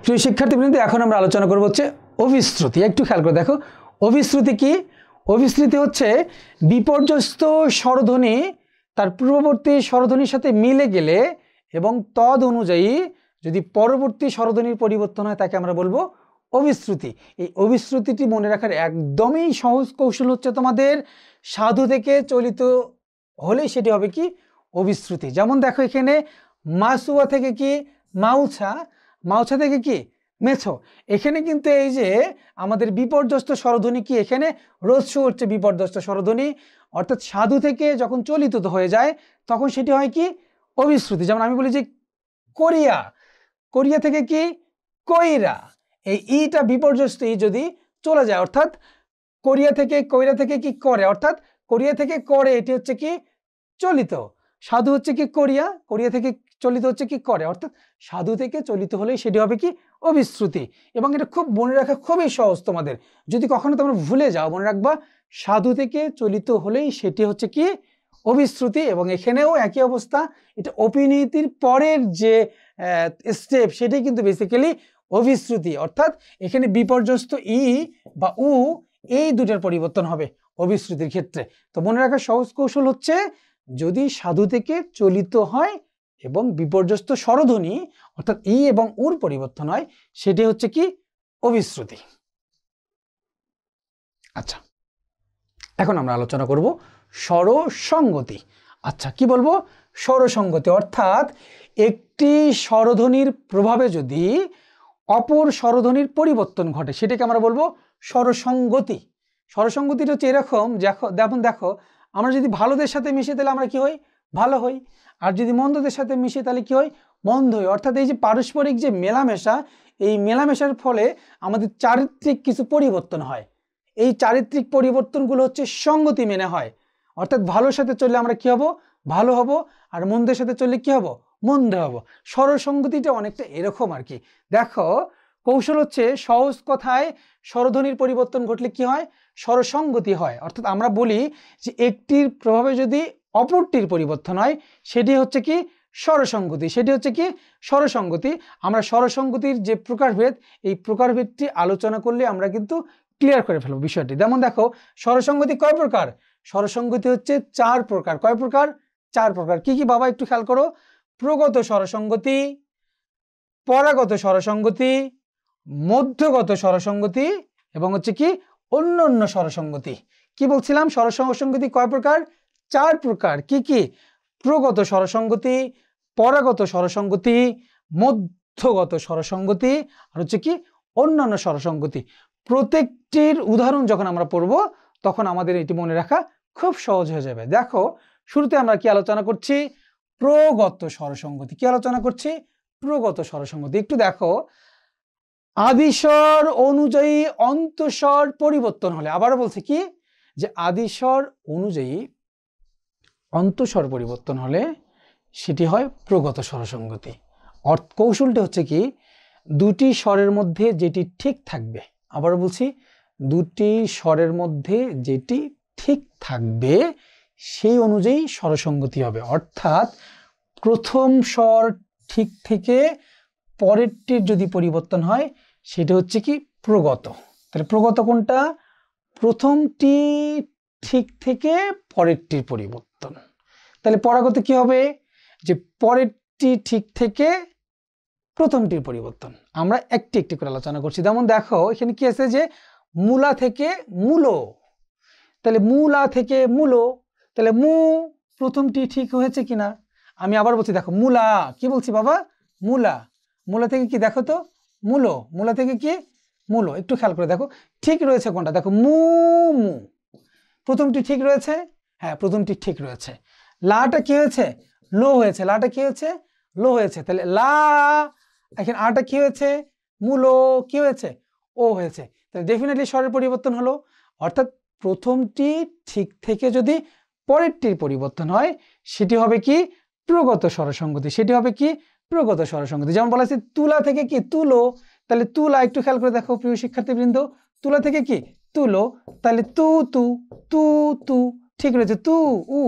প্রিয় শিক্ষার্থীবৃন্দ, এখন আমরা আলোচনা করব হচ্ছে অভিশ্রুতি। একটু খেয়াল করে দেখো, অভিশ্রুতি কি? অভিশ্রুতি হচ্ছে বিপর্যস্ত স্বরধ্বনি তার পূর্ববর্তী স্বরধ্বনির সাথে মিলে গেলে এবং তদ অনুযায়ী যদি পরবর্তী স্বরধ্বনির পরিবর্তন হয় তাকে আমরা বলবো অভিশ্রুতি। এই অভিশ্রুতিটি মনে রাখার একদমই সহজ কৌশল হচ্ছে তোমাদের সাধু থেকে চলিত হলেই সেটি হবে কি অভিশ্রুতি। যেমন দেখো এখানে মাসুয়া থেকে কি মাউছা, মাউছা থেকে কি মেছো। এখানে কিন্তু এই যে আমাদের বিপর্যস্ত স্বরধ্বনি কি, এখানে রস্য হচ্ছে বিপর্যস্ত স্বরধ্বনি, অর্থাৎ সাধু থেকে যখন চলিত হয়ে যায় তখন সেটি হয় কি অভিশ্রুতি। যেমন আমি বলি যে কোরিয়া, কোরিয়া থেকে কি কইরা, এই ইটা বিপর্যস্ত ই যদি চলে যায় অর্থাৎ কোরিয়া থেকে কইরা থেকে কি করে, অর্থাৎ কোরিয়া থেকে করে, এটি হচ্ছে কি চলিত। সাধু হচ্ছে কি কোরিয়া, কোরিয়া থেকে চলিত হচ্ছে কি করে, অর্থাৎ সাধু থেকে চলিত হলেই সেটি হবে কি অভিশ্রুতি। এবং এটা খুব মনে রাখা খুবই সহজ তোমাদের, যদি কখনো তোমরা ভুলে যাও মনে রাখবা সাধু থেকে চলিত হলেই সেটি হচ্ছে কি অভিশ্রুতি। এবং এখানেও একই অবস্থা, এটা অপিনীতির পরের যে স্টেপ সেটাই কিন্তু বেসিক্যালি অভিশ্রুতি, অর্থাৎ এখানে বিপর্যস্ত ই বা উ এই দুটার পরিবর্তন হবে অভিশ্রুতির ক্ষেত্রে। তো মনে রাখার সহজ কৌশল হচ্ছে যদি সাধু থেকে চলিত হয় এবং বিপর্যস্ত স্বরধ্বনি অর্থাৎ ই এবং উর পরিবর্তন হয় সেটি হচ্ছে কি অভিশ্রুতি। আচ্ছা, এখন আমরা আলোচনা করব স্বরসঙ্গতি। আচ্ছা, কি বলবো? স্বরসঙ্গতি অর্থাৎ একটি স্বরধ্বনির প্রভাবে যদি অপর স্বরধ্বনির পরিবর্তন ঘটে সেটাকে আমরা বলবো স্বরসঙ্গতি। স্বরসঙ্গতিটা হচ্ছে এরকম, যেমন দেখো আমরা যদি ভালোদের সাথে মিশি তাহলে আমরা কি হই? ভালো হই। আর যদি মন্দদের সাথে মিশি তাহলে কি হয়? মন্দ হই। অর্থাৎ এই যে পারস্পরিক যে মেলামেশা, এই মেলামেশার ফলে আমাদের চারিত্রিক কিছু পরিবর্তন হয়। এই চারিত্রিক পরিবর্তনগুলো হচ্ছে সঙ্গতি মেনে হয়। অর্থাৎ ভালোর সাথে চললে আমরা কি হব? ভালো হব। আর মন্দের সাথে চললে কি হব? মন্দ হব। স্বরসঙ্গতিটা অনেকটা এরকম আর কি। দেখো কৌশল হচ্ছে সহজ কথায় স্বরধ্বনির পরিবর্তন ঘটলে কি হয়? স্বরসঙ্গতি হয়। অর্থাৎ আমরা বলি যে একটির প্রভাবে যদি অপরটির পরিবর্তন হয় সেটি হচ্ছে কি স্বরসঙ্গতি, সেটি হচ্ছে কি স্বরসঙ্গতি। আমরা স্বরসঙ্গতির যে প্রকারভেদ, এই প্রকারভেদটি আলোচনা করলে আমরা কিন্তু ক্লিয়ার করে ফেলবো বিষয়টি। যেমন দেখো স্বরসঙ্গতি কয় প্রকার? স্বরসঙ্গতি হচ্ছে 4 প্রকার। কয় প্রকার? 4 প্রকার। কি কি বাবা একটু খেয়াল করো। প্রগত স্বরসঙ্গতি, পরাগত স্বরসঙ্গতি, মধ্যগত স্বরসঙ্গতি এবং হচ্ছে কি অন্যান্য স্বরসঙ্গতি। কি বলছিলাম? স্বরসঙ্গতি কয় প্রকার? 4 প্রকার। কি কি? প্রগত স্বরসঙ্গতি, পরাগত স্বরসঙ্গতি, মধ্যগত স্বরসঙ্গতি আর হচ্ছে কি অন্যান্য স্বরসঙ্গতি। প্রত্যেকটির উদাহরণ যখন আমরা পড়ব তখন আমাদের এটি মনে রাখা খুব সহজ হয়ে যাবে। দেখো শুরুতে আমরা কি আলোচনা করছি? প্রগত স্বরসঙ্গতি। কি আলোচনা করছি? প্রগত স্বরসঙ্গতি। একটু দেখো, আদিস্বর অনুযায়ী অন্তঃস্বর পরিবর্তন হলে, আবারও বলছি কি যে আদিস্বর অনুযায়ী অন্তঃস্বর পরিবর্তন হলে সেটি হয় প্রগত স্বরসঙ্গতি। কৌশলটা হচ্ছে কি দুটি স্বরের মধ্যে যেটি ঠিক থাকবে, আবারও বলছি দুটি স্বরের মধ্যে যেটি ঠিক থাকবে সেই অনুযায়ী স্বরসঙ্গতি হবে। অর্থাৎ প্রথম স্বর ঠিক থেকে পরেরটির যদি পরিবর্তন হয় সেটা হচ্ছে কি প্রগত। তাহলে প্রগত কোনটা? প্রথমটি ঠিক থেকে পরেরটির পরিবর্তন। তাহলে পরাগত কি হবে? যে পরেরটি ঠিক থেকে প্রথমটির পরিবর্তন। আমরা একটি একটি করে আলোচনা করছি। যেমন দেখো এখানে কি আছে যে মূলা থেকে মূলো, তাহলে মূলা থেকে মূলো, তাহলে মু প্রথমটি ঠিক হয়েছে কিনা? আমি আবার বলছি দেখো মূলা, কি বলছি বাবা? মূলা। মূলা থেকে কি দেখো তো মূলো, মূলা থেকে কি মূলো। একটু খেয়াল করে দেখো ঠিক রয়েছে কোনটা। দেখো মু মু প্রথমটি ঠিক রয়েছে, হ্যাঁ প্রথমটি ঠিক রয়েছে। লাটা কি হয়েছে? লো হয়েছে। লাটা কি হয়েছে? লো হয়েছে। তাহলে লা, এখন আটা কি হয়েছে? মূলো, কি হয়েছে? ও হয়েছে। তাহলে ডেফিনেটলি স্বরের পরিবর্তন হলো। অর্থাৎ প্রথমটি ঠিক থেকে যদি পরেরটির পরিবর্তন হয় সেটি হবে কি প্রগত স্বরসঙ্গতি, সেটি হবে কি প্রগত স্বরসঙ্গতি। যেমন বলা আছে তুলা থেকে কি তুলো, তাহলে তুলা একটু খেয়াল করে দেখো প্রিয় শিক্ষার্থীবৃন্দ, তুলা থেকে কি তুলো, তাহলে তু তু তু তু ঠিক রয়েছে। তু উ,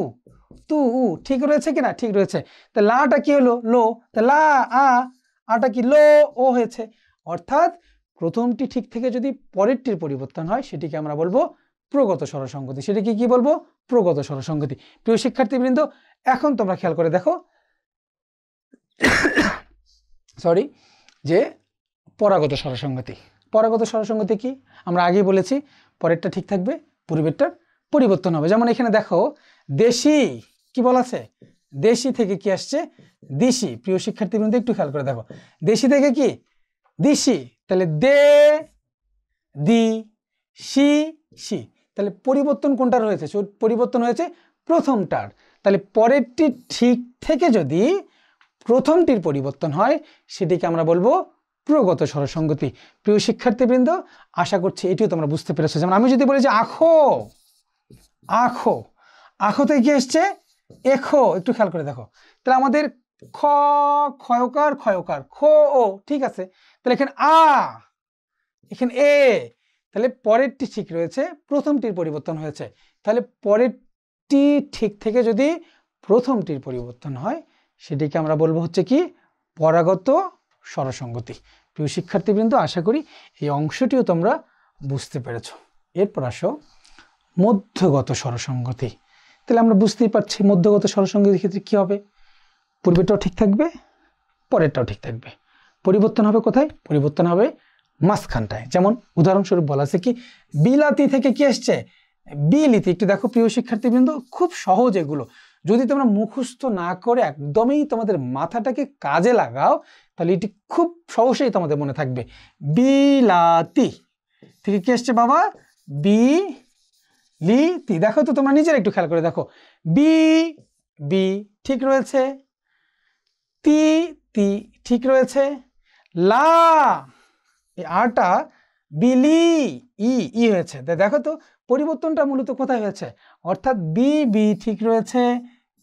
তু উ ঠিক রয়েছে কিনা? ঠিক রয়েছে। তা লাটা কি হলো? লো। তা লা আ, আটা কি লো ও হয়েছে। অর্থাৎ প্রথমটি ঠিক থেকে যদি পরেরটির পরিবর্তন হয় সেটিকে আমরা বলবো প্রগত স্বরসঙ্গতি। সেটাকে কি বলবো? প্রগত স্বরসঙ্গতি। প্রিয় শিক্ষার্থীবৃন্দ, এখন তোমরা খেয়াল করে দেখো সরি যে পরাগত স্বরসঙ্গতি। পরাগত স্বরসঙ্গতি কি? আমরা আগেই বলেছি পরেরটা ঠিক থাকবে, পূর্বেরটার পরিবর্তন হবে। যেমন এখানে দেখো দেশি, কি বলা আছে? দেশি থেকে কি আসছে? দিশি। প্রিয় শিক্ষার্থীবৃন্দ একটু খেয়াল করে দেখো, দেশি থেকে কি? দিশি। তাহলে দে, দি, সি, সি। তাহলে পরিবর্তন কোনটার হয়েছে? পরিবর্তন হয়েছে প্রথমটার। তাহলে পরেরটি ঠিক থেকে যদি প্রথমটির পরিবর্তন হয় সেটিকে আমরা বলবো প্রগত স্বরসঙ্গতি। প্রিয় শিক্ষার্থীবৃন্দ, আশা করছি এটিও তোমরা বুঝতে পেরেছো। যেমন আমি যদি বলি যে আখো, আখো, আখো থেকে কি আসছে? এখো। একটু খেয়াল করে দেখো, তাহলে আমাদের খ, ক্ষয়কার, ক্ষয়কার, খো ও, ঠিক আছে। তাহলে এখানে আ, এখানে এ। তাহলে পরেরটি ঠিক রয়েছে, প্রথমটির পরিবর্তন হয়েছে। তাহলে পরেরটি ঠিক থেকে যদি প্রথমটির পরিবর্তন হয় সেটিকে আমরা বলবো হচ্ছে কি? পরাগত স্বরসঙ্গতি। প্রিয় শিক্ষার্থীবৃন্দ, আশা করি এই অংশটিও তোমরা বুঝতে পেরেছ। এরপর আসো মধ্যগত স্বরসঙ্গতি। তাহলে আমরা বুঝতেই পারছি মধ্যগত স্বরসঙ্গতির ক্ষেত্রে কি হবে? পূর্বেরটাও ঠিক থাকবে, পরেরটাও ঠিক থাকবে। পরিবর্তন হবে কোথায়? পরিবর্তন হবে মাঝখানটায়। যেমন উদাহরণস্বরূপ বলা আছে কি? বিলাতি থেকে কি আসছে? বিলিতি। একটু দেখো প্রিয় শিক্ষার্থীবৃন্দ, খুব সহজ এগুলো। যদি তোমরা মুখস্থ না করে একদমই তোমাদের মাথাটাকে কাজে লাগাও তাহলে এটি খুব সহজেই তোমাদের মনে থাকবে। বিলাতি থেকে কি আসছে বাবা? বি লি তি। দেখো তো তোমরা নিজের একটু খেয়াল করে দেখো, বি বি ঠিক রয়েছে, তি তি ঠিক রয়েছে, লা এই আটা বিলি ই ই হয়েছে। দেখো তো পরিবর্তনটা মূলত কোথায় হয়েছে? অর্থাৎ বি বি ঠিক রয়েছে,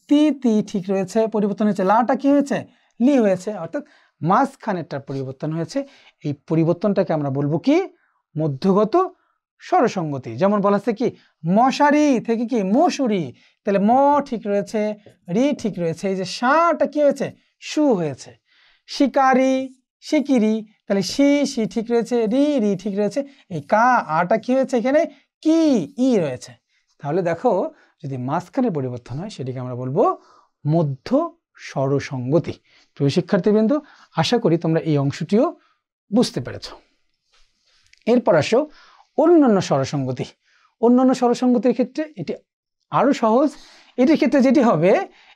তি তি ঠিক রয়েছে, পরিবর্তন হয়েছে। লাটা কি হয়েছে? লি হয়েছে। অর্থাৎ মাঝখানেরটার পরিবর্তন হয়েছে। এই পরিবর্তনটাকে আমরা বলবো কি? মধ্যগত স্বরসঙ্গতি। যেমন বলা আছে কি? মশারি থেকে কি? মশুরি। তাহলে ম ঠিক রয়েছে, রি ঠিক রয়েছে, এই যে শাটা কি হয়েছে? সু হয়েছে। শিকারি, শিকিরি, তাহলে সি সি ঠিক রয়েছে, রি রি ঠিক রয়েছে, এই কা আটা কি হয়েছে? এখানে কি ই রয়েছে। তাহলে দেখো যদি মাঝখানের পরিবর্তন হয় সেটিকে আমরা বলবো মধ্য স্বরসঙ্গতি। প্রিয় শিক্ষার্থীবৃন্দ, আশা করি তোমরা এই অংশটিও বুঝতে পেরেছ। এরপর আসো অন্যান্য স্বরসঙ্গতি। অন্যান্য স্বরসঙ্গতির ক্ষেত্রে এটি আরো সহজ। এটির ক্ষেত্রে যেটি হবে,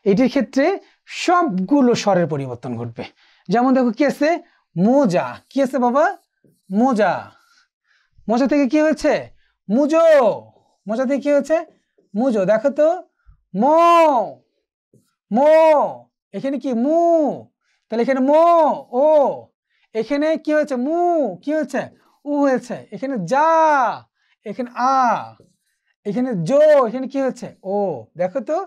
এটির ক্ষেত্রে সবগুলো স্বরের পরিবর্তন ঘটবে। যেমন দেখো কি আছে? মোজা। কি আছে বাবা? মোজা। মোজা থেকে কি হয়েছে? মুজো। মোজা থেকে কি হয়েছে? মুজো। দেখো তো মো, মো, এখানে কি? মু। তাহলে এখানে মো ও, এখানে কি হয়েছে? মু, কি হয়েছে? উ হয়েছে। এখানে যা, এখানে আ, এখানে জো, এখানে কি হয়েছে? ও। দেখো তো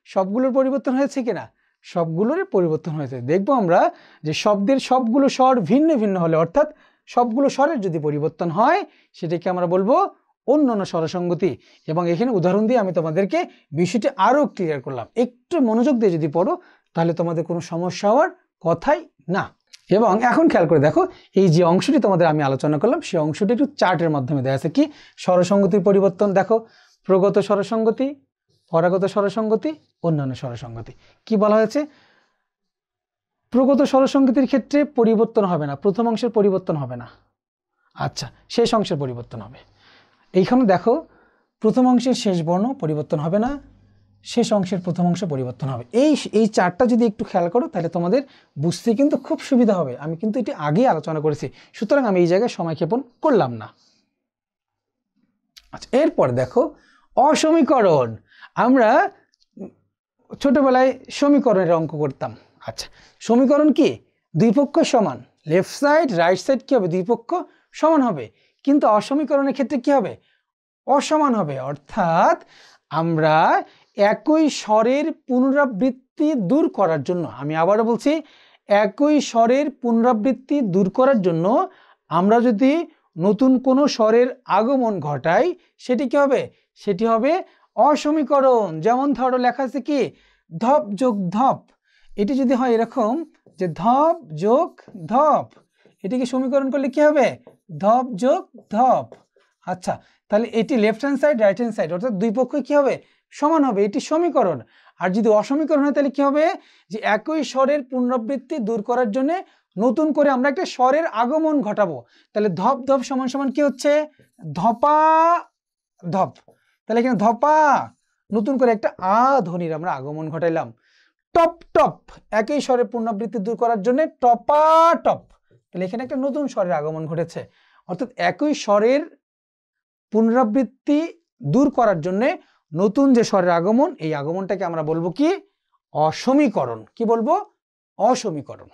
সবগুলোর পরিবর্তন হয়েছে কিনা? সবগুলোর পরিবর্তন হয়েছে। দেখবো আমরা যে শব্দের সবগুলো স্বর ভিন্ন ভিন্ন হলে, অর্থাৎ সবগুলো স্বরের যদি পরিবর্তন হয় সেটাকে আমরা বলবো অন্যান্য স্বরসঙ্গতি। এবং এখানে উদাহরণ দিয়ে আমি তোমাদেরকে বিষয়টি আরো ক্লিয়ার করলাম। একটু মনোযোগ দিয়ে যদি পড়ো তাহলে তোমাদের কোনো সমস্যা হওয়ার কথাই না। এবং এখন খেয়াল করে দেখো, এই যে অংশটি তোমাদের আমি আলোচনা করলাম সেই অংশটি একটু চার্টের মাধ্যমে দেওয়া আছে। কি? স্বরসঙ্গতির পরিবর্তন দেখো, প্রগত স্বরসঙ্গতি, পরাগত স্বরসঙ্গতি, অন্যান্য স্বরসঙ্গতি। কি বলা হয়েছে? প্রগত স্বরসঙ্গতির ক্ষেত্রে পরিবর্তন হবে না, প্রথম অংশের পরিবর্তন হবে না, আচ্ছা শেষ অংশের পরিবর্তন হবে। এইখানে দেখো প্রথম অংশের শেষ বর্ণ পরিবর্তন হবে না, শেষ অংশের প্রথম অংশ পরিবর্তন হবে। এই চারটা যদি একটু খেয়াল করো তাহলে তোমাদের বুঝতে কিন্তু খুব সুবিধা হবে। আমি কিন্তু এটি আগেই আলোচনা করেছি, সুতরাং আমি এই জায়গায় সময় ক্ষেপণ করলাম না। আচ্ছা, এরপর দেখো অসমীকরণ। আমরা ছোটবেলায় সমীকরণের অঙ্ক করতাম। আচ্ছা, সমীকরণ কি? দুই পক্ষ সমান, লেফট সাইড রাইট সাইড কি হবে? দুই পক্ষ সমান হবে। কিন্তু অসমীকরণের ক্ষেত্রে কি হবে? অসমান হবে। অর্থাৎ আমরা একই স্বরের পুনরাবৃত্তি দূর করার জন্য, আমি আবারও বলছি, একই স্বরের পুনরাবৃত্তি দূর করার জন্য আমরা যদি নতুন কোনো স্বরের আগমন ঘটাই সেটি কি হবে? সেটি হবে অসমীকরণ। যেমন ধরো লেখা আছে কি? ধপ যোগ ধপ। এটি যদি হয় এরকম যে ধপ যোগ ধপ, এটিকে সমীকরণ করলে কি হবে? ধপ যোগ ধপ। আচ্ছা, তাহলে এটি left hand side right hand side অর্থাৎ দুই পক্ষ কি হবে? সমান হবে, এটি সমীকরণ। আর যদি অসমীকরণ হয় তাহলে কি হবে? যে একই স্বরের পুনরাবৃত্তি দূর করার জন্য নতুন করে আমরা একটা স্বরের আগমন ঘটাবো। তাহলে ধপ ধপ সমান সমান কি হচ্ছে? ধপা ধপ। তাহলে এখানে ধপা, নতুন করে একটা আ ধ্বনির আমরা আগমন ঘটাইলাম। টপ টপ, একই স্বরের পুনরাবৃত্তি দূর করার জন্য টপা টপ। তাহলে এখানে একটা নতুন স্বরের আগমন ঘটেছে। অর্থাৎ একই স্বরের পুনরাবৃত্তি দূর করার জন্য নতুন যে স্বরের আগমন, এই আগমনটাকে আমরা বলবো কি? অসমীকরণ। কি বলবো? অসমীকরণ।